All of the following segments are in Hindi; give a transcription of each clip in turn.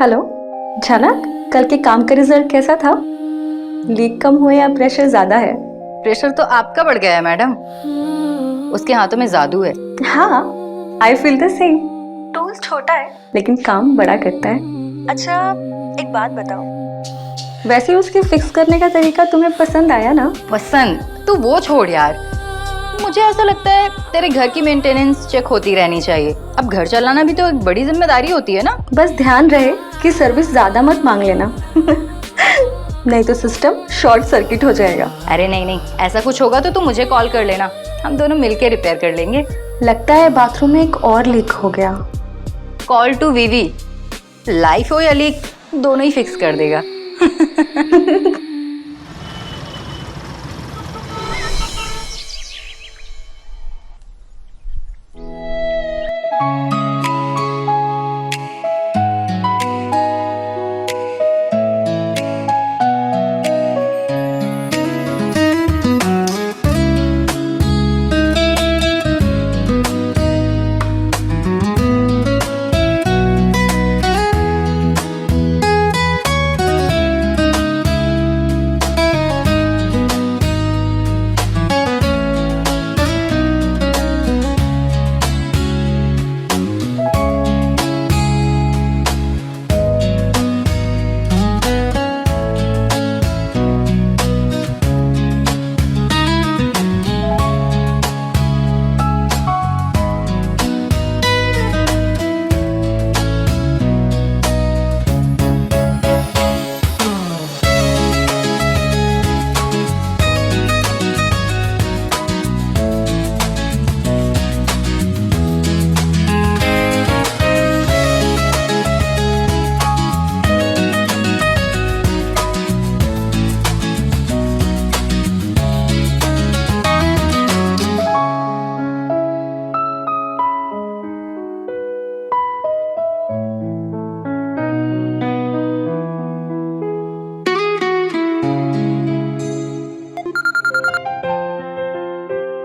हेलो झलक, कल के काम का रिजल्ट कैसा था? लीक कम हुए या प्रेशर ज्यादा है? प्रेशर तो आपका बढ़ गया है मैडम। उसके हाथों में जादू है। हाँ, I feel the same. Tool छोटा है लेकिन काम बड़ा करता है। अच्छा, एक बात बताओ, वैसे उसके फिक्स करने का तरीका तुम्हें पसंद आया ना? पसंद तो वो छोड़ यार, मुझे ऐसा लगता है तेरे घर की मेंटेनेंस चेक होती रहनी चाहिए। अब घर चलाना भी तो एक बड़ी जिम्मेदारी होती है ना। बस ध्यान रहे कि सर्विस ज्यादा मत मांग लेना नहीं तो सिस्टम शॉर्ट सर्किट हो जाएगा। अरे नहीं नहीं, ऐसा कुछ होगा तो तू मुझे कॉल कर लेना, हम दोनों मिलके रिपेयर कर लेंगे। लगता है बाथरूम में एक और लीक हो गया। कॉल टू वीवी, लाइफ हो या लीक दोनों ही फिक्स कर देगा।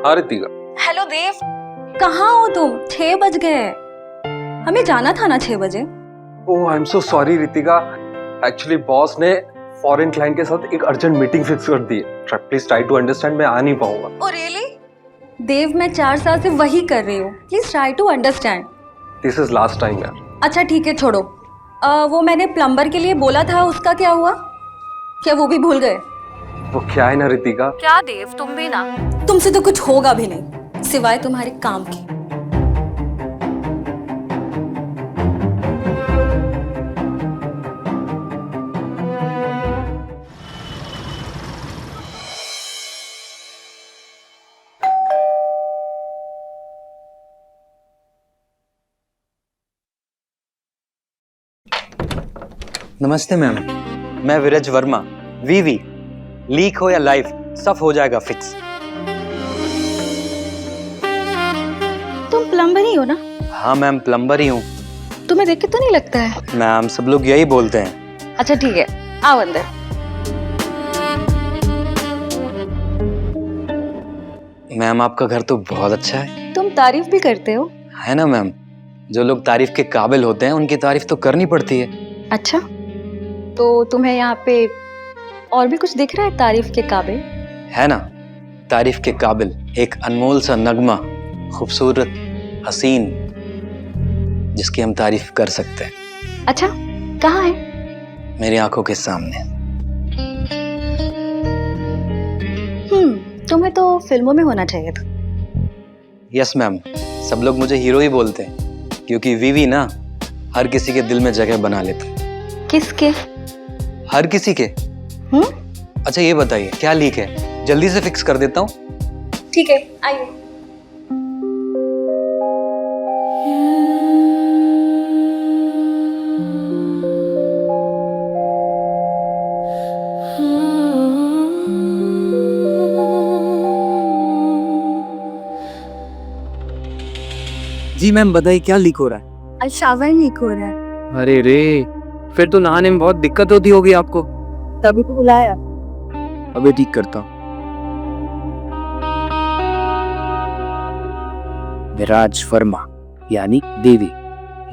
हाँ रितिका। हेलो देव, कहाँ हो तुम? 6 बज गए, हमें जाना था ना 6 बजे। Oh I am so sorry Ritika, actually boss ने फॉरेन क्लाइंट के साथ एक अर्जेंट मीटिंग फिक्स कर दी है। प्लीज ट्राई टू अंडरस्टैंड, मैं आ नहीं पाऊंगा। Oh really? देव, मैं 4 साल से वही कर रही हूँ, please try to understand. This is last time यार। अच्छा ठीक है, छोड़ो। वो मैंने प्लम्बर के लिए बोला था, उसका क्या हुआ? क्या वो भी भूल गए? वो क्या है ना रितिका। क्या देव, तुम भी ना। तुमसे तो कुछ होगा भी नहीं सिवाय तुम्हारे काम के। नमस्ते मैम, मैं विरज वर्मा, वीवी। लीक हो या लाइफ, सब हो जाएगा फिक्स। तुम प्लम्बर ही हो ना? हाँ मैम, प्लम्बर ही हूँ। तुम्हें देख के तो नहीं लगता है। मैम सब लोग यही बोलते हैं। अच्छा ठीक है, आओ अंदर। मैम आपका घर तो बहुत अच्छा है। तुम तारीफ भी करते हो। है ना मैम, जो लोग तारीफ के काबिल होते हैं उनकी तारीफ तो करनी पड़ती है। अच्छा, तो तुम्हें यहाँ पे और भी कुछ दिख रहा है तारीफ के काबिल? है ना, तारीफ के काबिल एक अनमोल सा नगमा, खूबसूरत, हसीन, जिसकी हम तारीफ कर सकते हैं। अच्छा, कहाँ है? मेरी आंखों के सामने। तुम्हें तो फिल्मों में होना चाहिए था। यस मैम, सब लोग मुझे हीरो ही बोलते हैं क्योंकि वीवी ना हर किसी के दिल में जगह बना लेता है। किसके? हर किसी के। अच्छा ये बताइए, क्या लीक है? जल्दी से फिक्स कर देता हूँ। ठीक है, आइए। जी मैम बताइए, क्या लीक हो रहा है? आज शावर लीक हो रहा है। अरे रे, फिर तो नहाने में बहुत दिक्कत होती होगी आपको। तभी तो बुलाया। अबे ठीक करता हूँ। विराज वर्मा यानी देवी,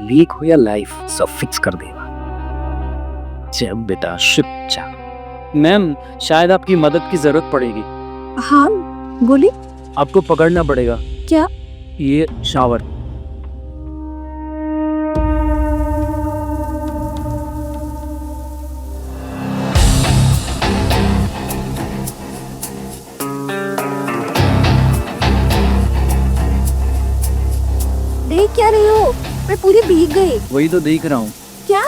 लीक हो या लाइफ, सब फिक्स कर देगा। जब बेटा शिपचा। मैम शायद आपकी मदद की जरूरत पड़ेगी। हाँ बोली। आपको पकड़ना पड़ेगा। क्या? ये शावर। देख क्या रही हो? मैं पूरी भीग गई। वही तो देख रहा हूँ। क्या?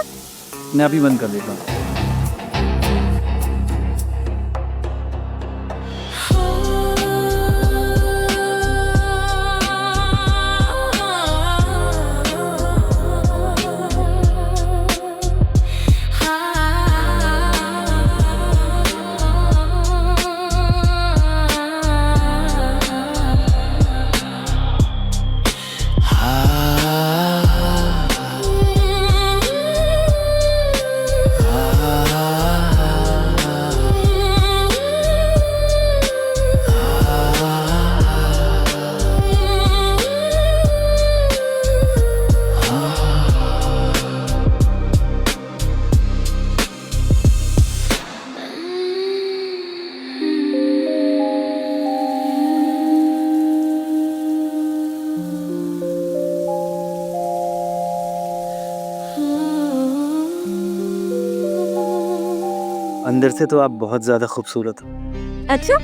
मैं अभी बंद कर देता हूँ। अंदर से तो आप बहुत ज्यादा खूबसूरत हो। अच्छा,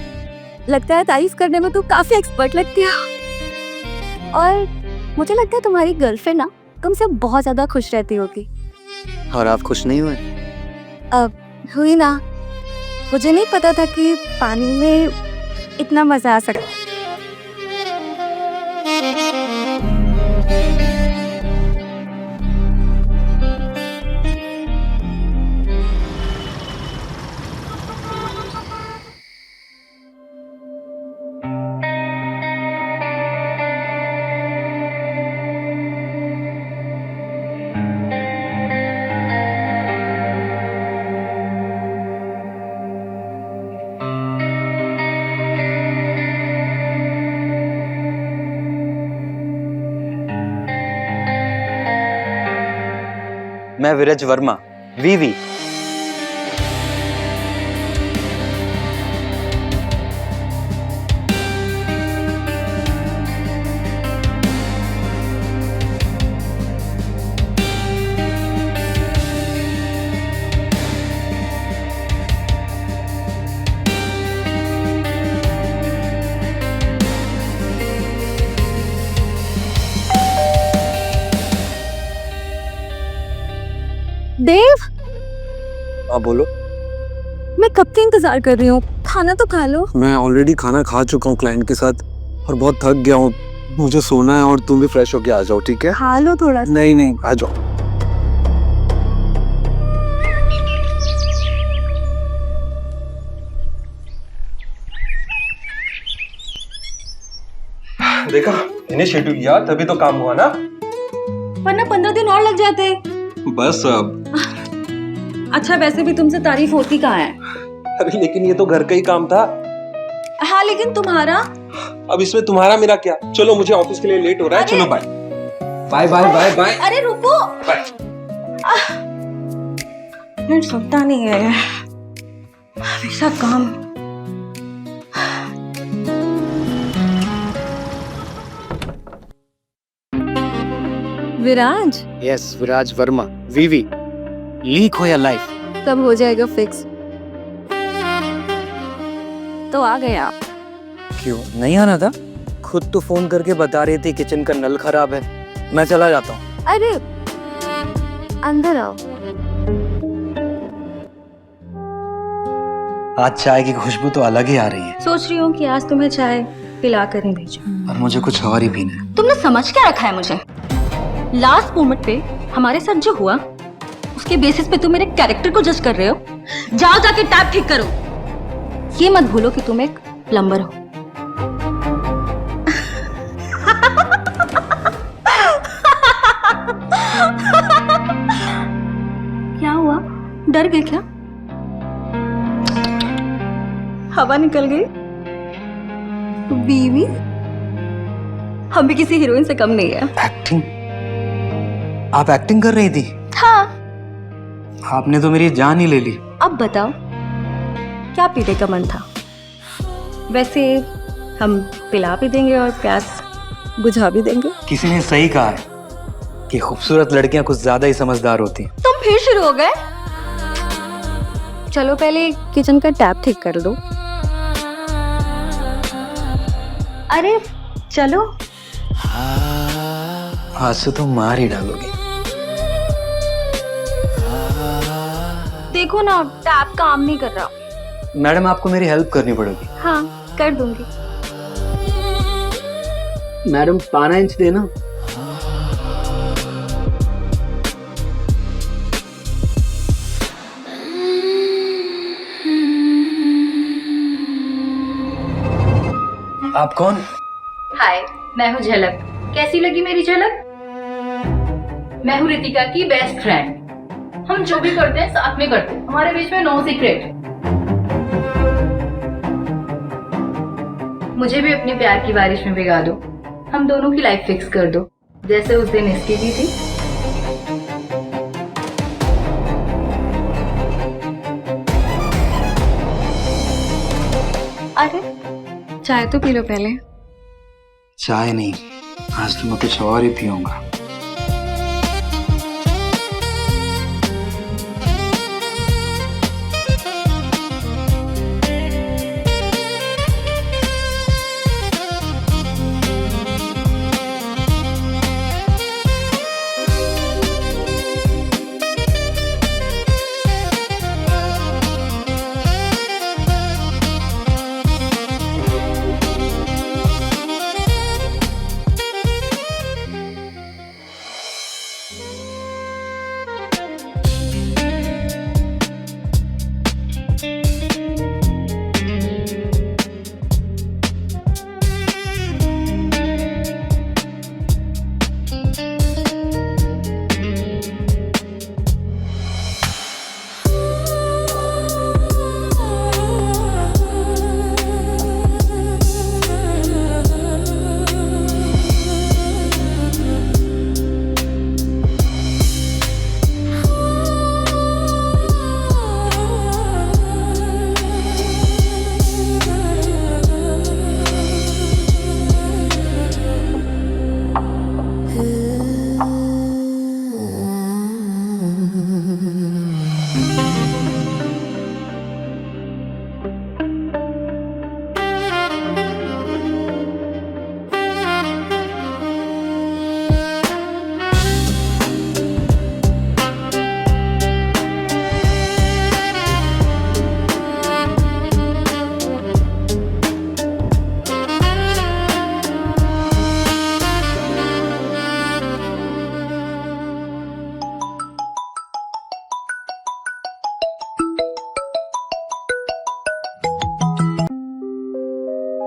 लगता है तारीफ करने में तो काफी एक्सपर्ट लगती है। और मुझे लगता है तुम्हारी गर्लफ्रेंड ना तुमसे बहुत ज्यादा खुश रहती होगी। और आप खुश नहीं हुए? अब हुई ना। मुझे नहीं पता था कि पानी में इतना मजा आ सकता। मैं विरज वर्मा, वीवी। देव, हाँ बोलो। मैं कब से इंतजार कर रही हूँ। खाना तो खा लो। मैं ऑलरेडी खाना खा चुका हूँ क्लाइंट के साथ और बहुत थक गया हूँ। मुझे सोना है और तुम भी फ्रेश होके आ जाओ, ठीक है? खा लो थोड़ा। नहीं नहीं, आ जाओ। देखा, इनिशिएटिव लिया तभी तो काम हुआ ना। वरना 15 दिन और लग जाते। बस अब। अच्छा, वैसे भी तुमसे तारीफ होती कहाँ है? अरे लेकिन ये तो घर का ही काम था। हाँ लेकिन तुम्हारा। अब इसमें तुम्हारा मेरा क्या? चलो मुझे ऑफिस के लिए लेट हो रहा है। चलो bye bye bye bye bye. अरे रुको। बाय। मैं सोता नहीं है हमेशा काम। विराज, यस, विराज वर्मा, वीवी। लीक हो या लाइफ? तब हो जाएगा फिक्स। तो आ गए आप? क्यों नहीं आना था? खुद तो फोन करके बता रही थी किचन का नल खराब है। मैं चला जाता हूँ। अरे अंदर आओ। आज चाय की खुशबू तो अलग ही आ रही है। सोच रही हूँ कि आज तुम्हें चाय पिला कर ही भेजूं। और मुझे कुछ और ही पीना है। तुमने समझ क्या रखा है मुझे? लास्ट मोमेंट पे हमारे साथ जो हुआ उसके बेसिस पे तुम मेरे कैरेक्टर को जज कर रहे हो। जाओ जाके टैप ठीक करो। ये मत भूलो कि तुम एक प्लम्बर हो। क्या हुआ? डर गए क्या? हवा निकल गई? बीवी, हम भी किसी हीरोइन से कम नहीं है। एक्टिंग? आप एक्टिंग कर रही थी? हाँ, आपने तो मेरी जान ही ले ली। अब बताओ क्या पीने का मन था? वैसे हम पिला भी देंगे और प्यास बुझा भी देंगे। किसी ने सही कहा है कि खूबसूरत लड़कियां कुछ ज्यादा ही समझदार होती हैं। तुम फिर शुरू हो गए? चलो पहले किचन का टैप ठीक कर दो। अरे चलो। आज से तो मार ही डालोगे। देखो ना टैप काम नहीं कर रहा। मैडम आपको मेरी हेल्प करनी पड़ेगी। हाँ कर दूंगी। मैडम 12 इंच देना। आप कौन? हाय, मैं हूँ झलक। कैसी लगी मेरी झलक? मैं हूँ रितिका की बेस्ट फ्रेंड। हम जो भी करते हैं साथ में करते हैं, हमारे बीच में नो सीक्रेट। मुझे भी अपने प्यार की बारिश में भिगा दो, हम दोनों की लाइफ फिक्स कर दो, जैसे उस दिन इसकी की थी। अरे चाय तो पी लो पहले। चाय नहीं, आज तो मैं कुछ और ही पीऊंगा।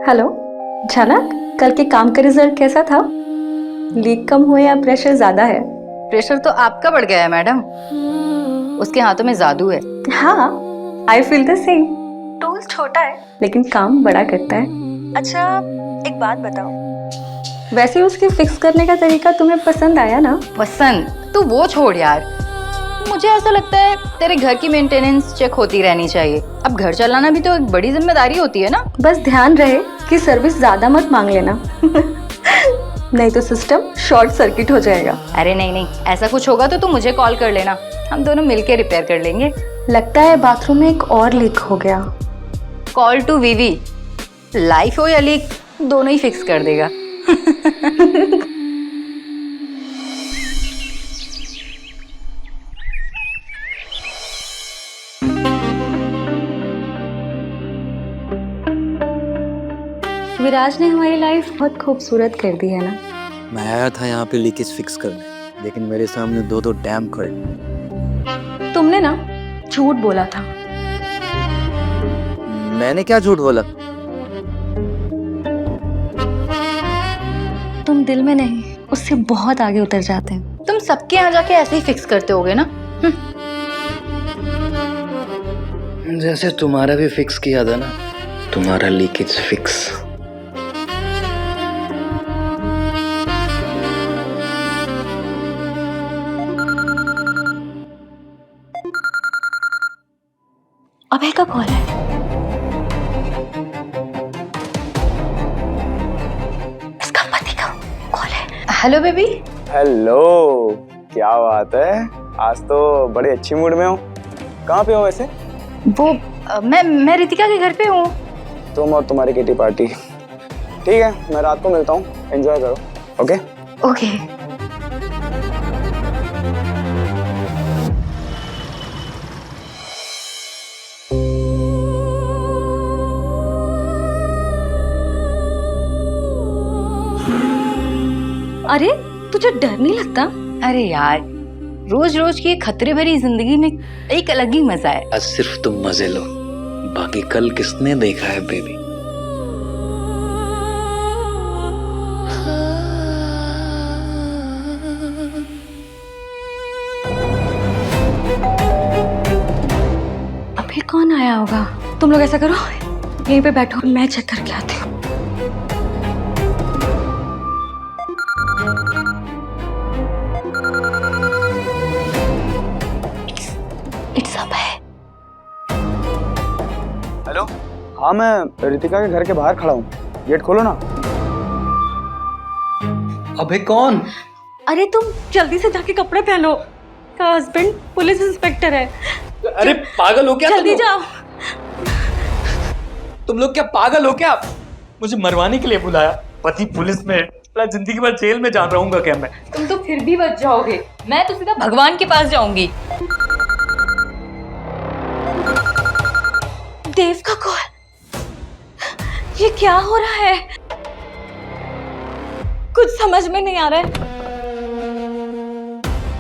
हेलो झलक, कल के काम का रिजल्ट कैसा था? लीक कम हुए या प्रेशर ज्यादा है? प्रेशर तो आपका बढ़ गया है मैडम, उसके हाथों में जादू है। हाँ, I feel the same. Tools छोटा है लेकिन काम बड़ा करता है। अच्छा एक बात बताओ, वैसे उसके फिक्स करने का तरीका तुम्हें पसंद आया ना? पसंद तो वो छोड़ यार, मुझे ऐसा लगता है तेरे घर की मेंटेनेंस चेक होती रहनी चाहिए। अब घर चलाना भी तो एक बड़ी जिम्मेदारी होती है ना। बस ध्यान रहे कि सर्विस ज्यादा मत मांग लेना नहीं तो सिस्टम शॉर्ट सर्किट हो जाएगा। अरे नहीं नहीं, ऐसा कुछ होगा तो तू मुझे कॉल कर लेना, हम दोनों मिलके रिपेयर कर लेंगे। लगता है बाथरूम में एक और लीक हो गया। कॉल टू वीवी, लाइफ हो या लीक दोनों ही फिक्स कर देगा। विराज ने हमारी लाइफ बहुत खूबसूरत कर दी है ना। मैं आया था यहाँ पे लीकेज फिक्स करने, लेकिन मेरे सामने दो डैम खड़े। तुमने ना झूठ बोला था। मैंने क्या झूठ बोला? तुम दिल में नहीं, उससे बहुत आगे उतर जाते हैं। तुम सबके यहाँ जाके ऐसे ही फिक्स करते होगे ना। जैसे तुम्हारा भी फिक्स किया था ना, तुम्हारा लीकेज फिक्स। अभय का कॉल है। इसका पति का कॉल है। Hello baby. हेलो, क्या बात है, आज तो बड़े अच्छी मूड में हो। कहाँ पे हो वैसे? वो मैं रितिका के घर पे हूँ। तुम और तुम्हारी किटी पार्टी। ठीक है, मैं रात को मिलता हूँ, एंजॉय करो। Okay okay. अरे तुझे डर नहीं लगता? अरे यार, रोज रोज की खतरे भरी जिंदगी में एक अलग ही मजा है। आज सिर्फ तुम मजे लो, बाकी कल किसने देखा है बेबी। अभी कौन आया होगा? तुम लोग ऐसा करो, यहीं पे बैठो, मैं चेक करके आती हूँ। It's Abhay. हेलो। हाँ, मैं रितिका के घर के बाहर खड़ा हूँ, गेट खोलो ना। अबे कौन? अरे तुम जल्दी से जाके कपड़े पहनो, का हस्बैंड पुलिस इंस्पेक्टर है। अरे पागल हो क्या जल्दी जाओ। तुम लोग क्या पागल हो क्या? मुझे मरवाने के लिए बुलाया? पति पुलिस में, जिंदगी भर जेल में जान रहूंगा क्या मैं? तुम तो फिर भी बच जाओगे, मैं तो सीधा भगवान के पास जाऊंगी। देव का कॉल। ये क्या हो रहा है? कुछ समझ में नहीं आ रहा है।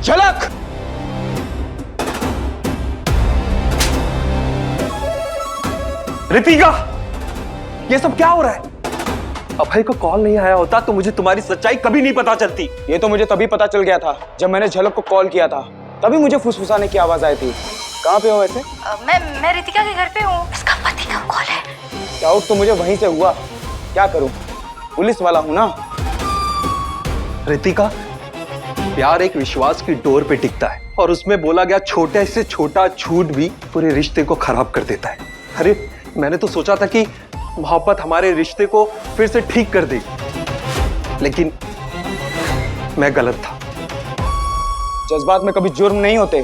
झलक। रितिका, ये सब क्या हो रहा है? अभय को कॉल नहीं आया होता तो मुझे तुम्हारी सच्चाई कभी नहीं पता चलती। ये तो मुझे तभी पता चल गया था जब मैंने झलक को कॉल किया था, तभी मुझे फुसफुसाने की आवाज आई थी। कहाँ पे हो वैसे? मैं रितिका के घर पे हूँ। इसका पति का कॉल है। डाउट तो मुझे वहीं से हुआ, क्या करूं, पुलिस वाला हूं ना। रितिका, प्यार एक विश्वास की डोर पे टिकता है और उसमें बोला गया छोटे से छोटा झूठ भी पूरे रिश्ते को खराब कर देता है। अरे मैंने तो सोचा था कि मोहब्बत हमारे रिश्ते को फिर से ठीक कर देगी, लेकिन मैं गलत था। जज्बात में कभी जुर्म नहीं होते,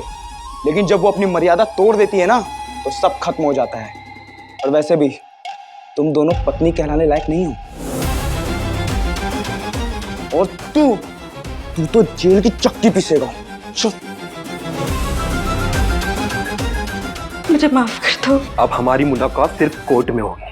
लेकिन जब वो अपनी मर्यादा तोड़ देती है ना तो सब खत्म हो जाता है। और वैसे भी तुम दोनों पत्नी कहलाने लायक नहीं हो, और तू तो जेल की चक्की पीसेगा। मुझे माफ कर दो। अब हमारी मुलाकात सिर्फ कोर्ट में होगी।